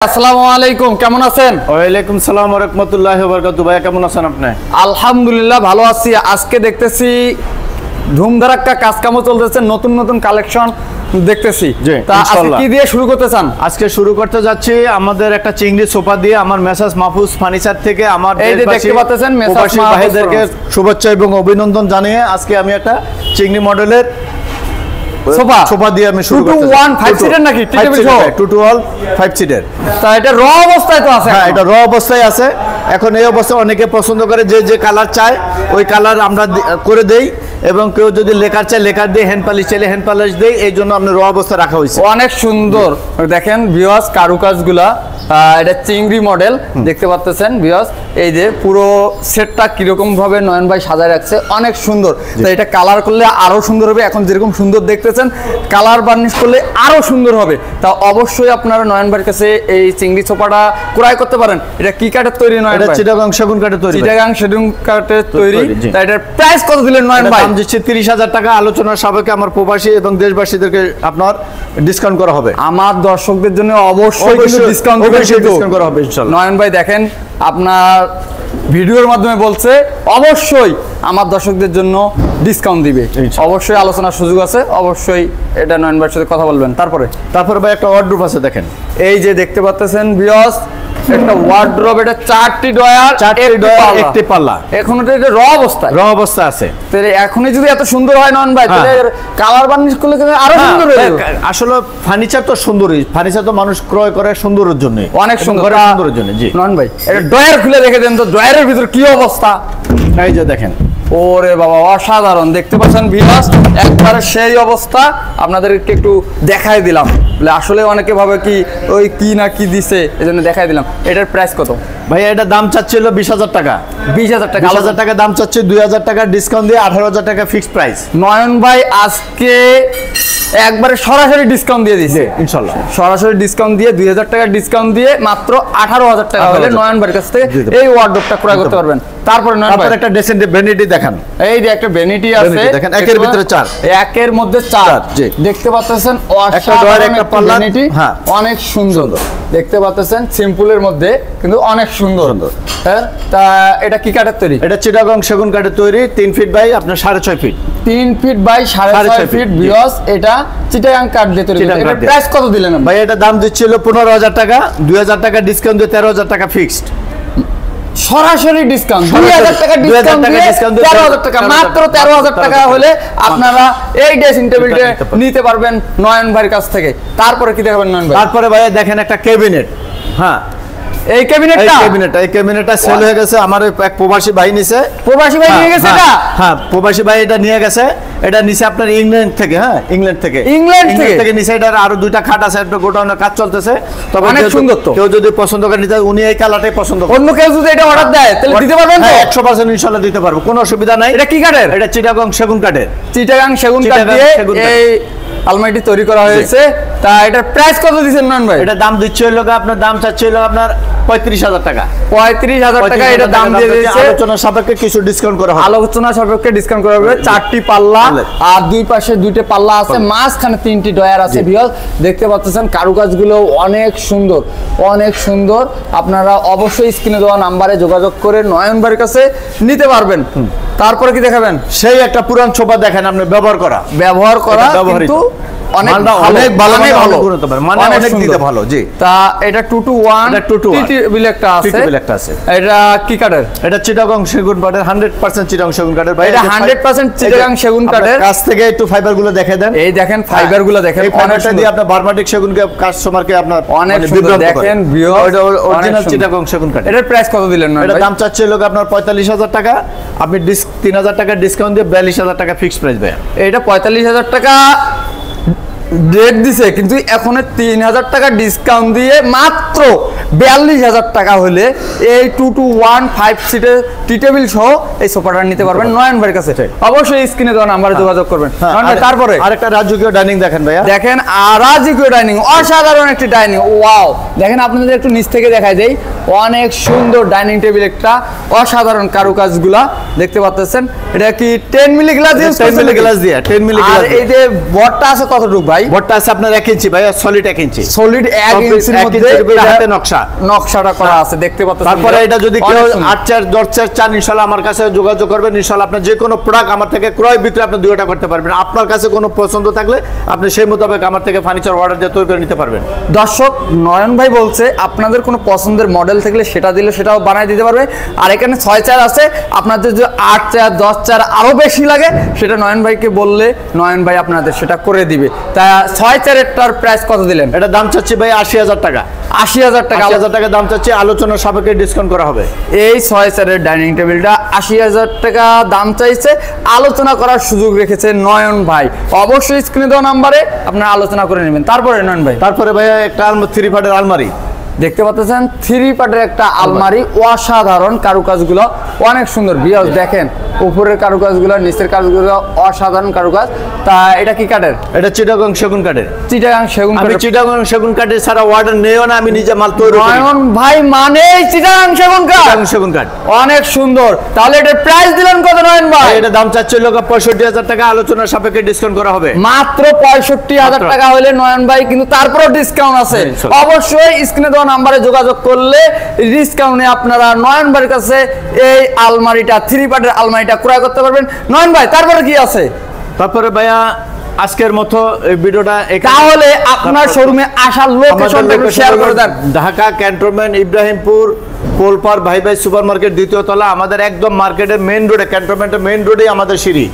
আসসালামু আলাইকুম, কেমন আছেন? ওয়ালাইকুম সালাম ওয়া রাহমাতুল্লাহি ওয়া বারাকাতুহু। ভাই কেমন আছেন আপনি? আলহামদুলিল্লাহ ভালো আছি। আজকে দেখতেছি ধুমধারাক্কা কাজ কামও চলতেছে, নতুন নতুন কালেকশন দেখতেছি। জি, তা আজকে ইনশাআল্লাহ। কি দিয়ে শুরু করতে চান? আজকে শুরু করতে যাচ্ছি আমাদের একটা চিংড়ি সোফা দিয়ে, আমার মেসাজ মাহফুজ ফার্নিচার থেকে আমার এই যে দেখতে পাচ্ছেন মেসাজ প্রবাসী মাহফুজ ভাইদেরকে শুভেচ্ছা এবং অভিনন্দন জানিয়ে আজকে আমি একটা চিংড়ি মডেলের সোফা দিয়ে আমি শুরু করতে 2 to 1 5 সিটার নাকি? 2 to 1 5 সিটার। তা এটা র অবস্থায় তো আছে? হ্যাঁ, এটা র অবস্থায় আছে। এখন এই অবস্থায় অনেকে পছন্দ করে, যে যে কালার চায় ওই কালার আমরা করে দেই, এবং কেউ যদি লেকার চায় লেকার দিয়ে, হ্যান্ড পালিশ চাইলে হ্যান্ড পালিশ দেই। এই জন্য আমরা র অবস্থায় রাখা হয়েছে। অনেক সুন্দর দেখেন ভিউয়ার্স, কারুকাজগুলা এটা চিংড়ি মডেল দেখতে পাচ্ছেন ভিউয়ার্স। এই যে পুরো সেটটা কিরকম ভাবে নয়ন ভাই সাজায় রাখছে, অনেক সুন্দর। তো এটা কালার করলে আরো সুন্দর হবে। এখন যেরকম সুন্দর দেখতেছেন, কালার বার্নিশ করলে আরো সুন্দর হবে। তা অবশ্যই আপনারা নয়ন ভাইয়ের কাছে এই চিংড়ি সোফাটা ক্রয় করতে পারেন। এটা কি কাঠের তৈরি নয়ন ভাই? এটা চিটাগাং সেগুন কাঠের তৈরি। চিটাগাং সেগুন কাঠের তৈরি। তা এটার প্রাইস কত দিলেন নয়ন ভাই? দাম দিচ্ছি 30,000 টাকা। আলোচনার সাপেক্ষে আমার প্রবাসী এবং দেশবাসীদেরকে আপনার ডিসকাউন্ট করা হবে। আমার দর্শকদের জন্য অবশ্যই ডিসকাউন্ট করা হবে ইনশাআল্লাহ। নয়ন ভাই দেখেন আপনার ভিডিওর মাধ্যমে বলছে অবশ্যই আমার দর্শকদের জন্য ডিসকাউন্ট দিবে। অবশ্যই আলোচনার সুযোগ আছে, অবশ্যই এটা নয়ন ভাইয়ের সাথে কথা বলবেন। তারপরে ভাই একটা ওয়ার্ডরোব আছে দেখেন। এই যে দেখতে পাচ্ছেন ভিউয়ার্স, একটা ওয়ার্ডরোব, এটা 4টি ডয়ার, 1টি পাল্লা। এখন এটা র অবস্থায় আছে। তাহলে এখনই যদি এত সুন্দর হয় নয়ন ভাই, তাহলে কালার বার্নিশ করলে আরো সুন্দর হয়ে যাবে। আসলে ফার্নিচার তো সুন্দরই, ফার্নিচার তো মানুষ ক্রয় করে সৌন্দর্যের জন্য, অনেক সুন্দর সুন্দরের জন্য। জি নয়ন ভাই, এটা ডয়ার খুলে রেখে দেন তো, ডয়ারের ভিতর কি অবস্থা। এই যে দেখেন, ওরে বাবা অসাধারণ। দেখতে পাচ্ছেন ভিউয়ার্স, একবারে সেই অবস্থা। আপনাদেরকে একটু দেখাই দিলাম, আসলে অনেকে ভাবে কি ওই কি না কি দিছে, এজন্য দেখাই দিলাম। এটার প্রাইস কত ভাই? এটা দাম চাচ্ছিল 20,000 টাকা। 20,000 টাকা। 20,000 টাকা দাম চাচ্ছে, 2,000 টাকা ডিসকাউন্ট দিয়ে 18,000 টাকা ফিক্সড প্রাইস। নয়ন ভাই আজকে একবারে সরাসরি ডিসকাউন্ট দিয়ে দিছে ইনশাআল্লাহ। সরাসরি ডিসকাউন্ট দিয়ে 2,000 টাকা ডিসকাউন্ট দিয়ে মাত্র 18,000 টাকা হলে নয়ন ভাইয়ের কাছ থেকে এই ওয়ার্ডরোবটা ক্রয় করতে পারবেন। তারপরে নয়ন ভাই একটা ডেসেন্ট ভ্যানিটি দেখান। এই যে একটা ভ্যানিটি আছে দেখেন, একের ভিতরে 4, একের মধ্যে 4। দেখতে পাচ্ছেন একটা ডয়ার, একটা পাল্লা। হ্যাঁ, অনেক সুন্দর দেখতে পাচ্ছেন, সিম্পলের মধ্যে কিন্তু অনেক সুন্দর। হ্যাঁ, তা এটা কি কাঠের তৈরি? এটা চিটাগং সেগুন কাঠের তৈরি। 3 ফিট বাই আপনার 6.5 feet. 3 feet by 6.5 feet viewers. এটা চিটাগাং কাঠ দিয়ে তৈরি। এটা প্রাইস কত দিলেন ভাই? এটা দাম দিচ্ছিল 15,000 টাকা, 2,000 টাকা ডিসকাউন্ট দিয়ে 13,000 টাকা ফিক্সড। সরাসরি ডিসকাউন্ট 2,000 টাকা ডিসকাউন্ট দিয়ে 13,000 টাকা, মাত্র 13,000 টাকা হলে আপনারা এই ড্রেসিং টেবিলটা নিতে পারবেন নয়ন ভাইয়ের কাছ থেকে। তারপরে কি দেখাবেন নয়ন ভাই? তারপরে ভাই দেখেন একটা ক্যাবিনেট। হ্যাঁ, এই ক্যাবিনেটটা সেল হয়ে গেছে। আমার এক প্রবাসী ভাই নিছে। প্রবাসী ভাই নিয়ে গেছে এটা? হ্যাঁ, প্রবাসী ভাই এটা নিয়ে গেছে। এটা নিছে আপনার ইংল্যান্ড থেকে। হ্যাঁ, ইংল্যান্ড থেকে নিছে। এটা আরো 2টা খাট আছে, একটা গোডাউনের কাজ চলতেছে। তবে অনেক সুন্দর। তো কেউ যদি পছন্দ করে নিতে, উনি এই কালারটাই পছন্দ করে। অন্য কেউ যদি এটা অর্ডার দেয় তাহলে দিতে পারবেন তো? 100% ইনশাআল্লাহ দিতে পারবো, কোনো অসুবিধা নাই। এটা কি কাঠের? এটা চিটাগং সেগুন কাঠের। চিটাগাং সেগুন কাঠ দিয়ে এই আলমারিটি তৈরি করা হয়েছে। তা এটার প্রাইস কত দিবেন নয়ন ভাই? এটা দাম দিচ্ছে হলো আপনার, দাম চাচ্ছে হলো আপনার 35,000 টাকা। 35,000 টাকা এটা দাম দিয়ে দিয়েছে। আলোচনা সাপেক্ষে কিছু ডিসকাউন্ট করা হবে। আলোচনা সাপেক্ষে ডিসকাউন্ট করা হবে। 4টি পাল্লা আর দুই পাশে 2টে পাল্লা আছে, মাঝখানে 3টি ডয়ার আছে ভিউয়ার্স। দেখতে পাচ্ছেন কারুকাজগুলো অনেক সুন্দর, অনেক সুন্দর। আপনারা অবশ্যই স্ক্রিনে দেওয়া নাম্বারে যোগাযোগ করে নয়ন ভাইয়ের কাছে নিতে পারবেন। তারপরে কি দেখাবেন? সেই একটা পুরান সোফা দেখেন, আপনি ব্যবহার করা কিন্তু অনেক ভালো, মানে অনেক দিতে ভালো। জি, তা এটা 2 to 1 টেবিল একটা আছে। এটা কি কাঠের? এটা চিটাগং সেগুন কাঠের, 100% চিটাগং সেগুন কাঠের। ভাই এটা 100% চিটাগং সেগুন কাঠের। কাছ থেকে একটু ফাইবার গুলো দেখে দেন। এই দেখেন ফাইবার গুলো দেখেন, এই ফাইবারটা দিয়ে আপনি বারমাটিক সেগুনকে কাস্টমারকে আপনার অনেক সুন্দর দেখেন ভিউয়ার্স। এটা অরিজিনাল চিটাগং সেগুন কাঠ। এটার প্রাইস কত দিলেন না? এটা দাম চাচ্ছে লোক আপনার 45,000 টাকা। আপনি 3,000 টাকা ডিসকাউন্ট দিয়ে 42,000 টাকা ফিক্সড প্রাইস ভাই। এটা 45,000 টাকা ডেট দিছে, কিন্তু এখন 3,000 টাকা ডিসকাউন্ট দিয়ে মাত্র 42,000 টাকা হলে এই 2215 সিটের টি টেবিল সহ এই সোফাটা নিতে পারবেন নয়ন ভাইয়ের কাছে। অবশ্যই স্ক্রিনে দেওয়া নাম্বারে যোগাযোগ করবেন। তারপরে আরেকটা রাজকীয় ডাইনিং দেখেন ভাইয়া, দেখেন রাজকীয় ডাইনিং, অসাধারণ একটি ডাইনিং। ওয়াও, দেখেন আপনাদের একটু নিচ থেকে দেখাই দেই, অনেক সুন্দর ডাইনিং টেবিল, একটা অসাধারণ কারুকাজগুলা দেখতে পাচ্ছেন। এটা কি 10 মিলি গ্লাস ইউজ করছেন? 10 মিলি গ্লাস দিয়ে 10 মিলি গ্লাস। আর এই যে বটটা আছে কতটুকু ভাই? বটটা আছে আপনার 1 ইঞ্চি ভাইয়া, সলিড 1 ইঞ্চি, সলিড 1 ইঞ্চির মধ্যে হাতে নকশাটা করা আছে দেখতে পাচ্ছেন। তারপরে এটা যদি কেউ 8 চেয়ার 10 চেয়ার চান, ইনশাআল্লাহ আমার কাছে যোগাযোগ করবেন। ইনশাআল্লাহ আপনি যে কোনো প্রোডাক্ট আমার থেকে ক্রয় বিক্রয় আপনি দুইটা করতে পারবেন। আপনার কাছে কোনো পছন্দ থাকলে আপনি সেই মোতাবেক আমার থেকে ফার্নিচার অর্ডার দিয়ে তৈরি করে নিতে পারবেন। দর্শক, নয়ন ভাই বলছে আপনাদের কোনো পছন্দের মডেল থাকলে সেটা দিলে সেটাও বানাই দিতে পারবে। আর এখানে 6 চেয়ার আছে, আপনাদের যদি 8 চেয়ার 10 চেয়ার আরো বেশি লাগে সেটা নয়ন ভাইকে বললে নয়ন ভাই আপনাদের সেটা করে দিবে। তা 6 চেয়ারেরটার প্রাইস কত দিলেন? এটা দাম চাচ্ছি ভাই 80,000 টাকা। 80,000 টাকা, 80,000 টাকা দাম চাচ্ছি, আলোচনার সাপেক্ষে ডিসকাউন্ট করা হবে। এই 6 চেয়ারের ডাইনিং টেবিলটা 80,000 টাকা দাম চাইছে, আলোচনা করার সুযোগ রেখেছে নয়ন ভাই। অবশ্যই স্ক্রিনে দেওয়া নাম্বারে আপনারা আলোচনা করে নেবেন। তারপরে নয়ন ভাই, তারপরে ভাইয়া একটা 3 পার্টের আলমারি দেখতে পাচ্ছেন, 3 পার্টের একটা আলমারি, অসাধারণ কারুকাজগুলো অনেক সুন্দর। ভিউয়ার্স দেখেন উপরের কারুকাজগুলো, নিচের কাজগুলো অসাধারণ কারুকাজ। তা এটা কি কাঠের? এটা চিটাগং সেগুন কাঠের। চিটাগং সেগুন কাঠ। আমি চিটাগং সেগুন কাঠের সারা অর্ডার নেও না, আমি নিজে মাল তৈরি করি। নয়ন ভাই মানে চিটাগং সেগুন কাঠ। চিটাগং সেগুন কাঠ অনেক সুন্দর। তাহলে এটার প্রাইস দিলেন কত নয়ন ভাই? এটা দাম চাচ্ছে 65,000 টাকা, আলোচনার সাপেক্ষে ডিসকাউন্ট করা হবে। মাত্র 65,000 টাকা হলে নয়ন ভাই, কিন্তু তারপরও ডিসকাউন্ট আছে। অবশ্যই স্ক্রিনে দেওয়া নাম্বারে যোগাযোগ করলে ডিসকাউন্টে আপনারা নয়ন ভাইয়ের কাছে এই আলমারিটা, 3 পার্টের আলমারিটা ক্রয় করতে পারবেন। নয়ন ভাই তারপরে কি আছে? তারপরে ভাইয়া আজকের মতো এই ভিডিওটা তাহলে আপনার শোরুমে আসার লোকেশনটা একটু শেয়ার করে দেন। ঢাকা ক্যান্টনমেন্ট, ইব্রাহিমপুর, কোলপার ভাই ভাই সুপার মার্কেট, 2য় তলা। আমাদের একদম মার্কেটের মেইন রোডে, ক্যান্টনমেন্টের মেইন রোডেই আমাদের সিঁড়ি।